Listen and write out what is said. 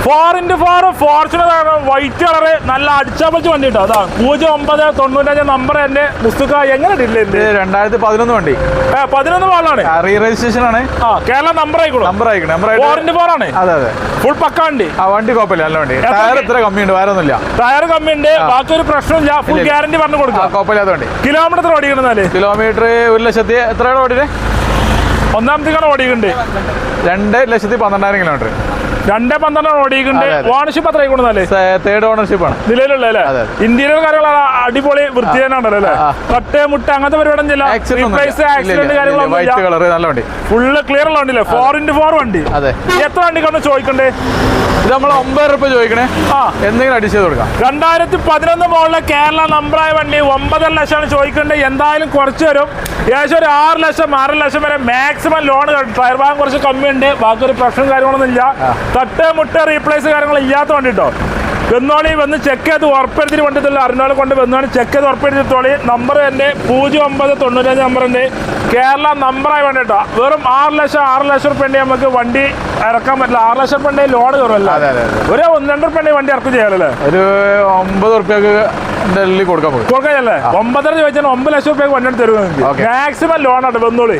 4x4 Fortuner white colour നല്ല അടിച്ചാപ്പച്ച് വണ്ടി കിട്ടും. അതാ 0995 നമ്പർ തന്നെ മുസ്തുക്ക എങ്ങനെ ഇല്ല 2011 വണ്ടി 11 മോഡലാണ്. റീ രജിസ്ട്രേഷൻ ആണ്. കേരള നമ്പർ ആയിക്കോളും. നമ്പർ 4x4 ആണ്. അതെ അതെ ഫുൾ പക്ക വണ്ടി. വണ്ടി കുഴപ്പമില്ല, നല്ല വണ്ടി. ടയർ ഇത്ര കമ്മിയുണ്ട്, വേറെ ഒന്നുമില്ല. ടയർ കമ്മിയുണ്ട്, ബാക്കി ഒരു പ്രശ്നമില്ല. ഫുൾ ഗ്യാരണ്ടി പറഞ്ഞു കൊടുക്കാം. കുഴപ്പമില്ലാത്ത വണ്ടി. കിലോമീറ്റർ ഓടിക്കണെന്നാല് കിലോമീറ്റർ 1,00,000 എത്രയാണ് ഓടിയത്? ഒന്നാമത്തെ ഓടിക്കുന്നുണ്ട് 2,12,000 കിലോമീറ്റർ. 2.12 ഓടിക്കുന്നുണ്ട്. ഓണർഷിപ്പ് എത്ര ആയിക്കൊണ്ടാല്? തേർഡ് ഓണർഷിപ്പ് ആണ് നിലവിലുള്ള അല്ലേ? ഇന്റീരിയർ കാര്യങ്ങൾ അടിപൊളി വൃത്തിയാണല്ലോ അല്ലേ? കട്ട് മുട്ട അങ്ങനത്തെ പരിപാടി ആക്സിഡന്റ് കാര്യങ്ങളൊന്നും ഫുള്ള് ക്ലിയർ ഉള്ള വണ്ടിയില്ലേ? 4x4 വണ്ടി. എത്ര വണ്ടിക്കാണ് ചോദിക്കണ്ടേ? ഇത് നമ്മൾ 9,000 രൂപ ചോദിക്കണേ. എന്തെങ്കിലും അടിച്ചു കൊടുക്കാം. 2011 മോഡലിലെ കേരള നമ്പറായ വണ്ടി 9 ലക്ഷമാണ് ചോദിക്കേണ്ടത്. എന്തായാലും കുറച്ച് വരും. ഏകദേശം ഒരു 6 ലക്ഷം 6 ലക്ഷം വരെ മാക്സിമം ലോൺ കിട്ടും. ടയർ ഭാഗം കുറച്ച് കമ്മിയുണ്ട്, ബാക്കി ഒരു പ്രശ്നം കാര്യങ്ങളൊന്നും ഇല്ല. തട്ട് മുട്ട റീപ്ലേസ് കാര്യങ്ങൾ ഇല്ലാത്ത വണ്ടി കേട്ടോ. വെന്നോളി വന്ന് ചെക്ക് ചെയ്ത് ഉറപ്പെടുത്തിട്ട് വണ്ടി അറിഞ്ഞോളെ കൊണ്ട് വെന്നോളി ചെക്ക് ചെയ്ത് ഉറപ്പെടുത്തിത്തോളി. നമ്പർ എൻ്റെ 0995 നമ്പറുണ്ട്. കേരള നമ്പറായി വേണ്ടി കേട്ടോ. വെറും 6 ലക്ഷം റുപ്യൻ്റെ നമുക്ക് വണ്ടി ഇറക്കാൻ പറ്റില്ല. 6 ലക്ഷം റുപ്യൻ്റെ ലോഡ് കയറുമല്ല. ഒരു 1-2 റുപ്യൻ്റെ വണ്ടി ഇറക്കും ചെയ്യാമല്ലേ? ഒരു 9 റുപ്യക്ക് കൊടുക്കാല്ലേ? 9.5 ചോദിച്ചാൽ 9 ലക്ഷം റുപ്യക്ക് വണ്ടി തരുമെങ്കിൽ മാക്സിമം ലോണാണ്. വെന്നോളി.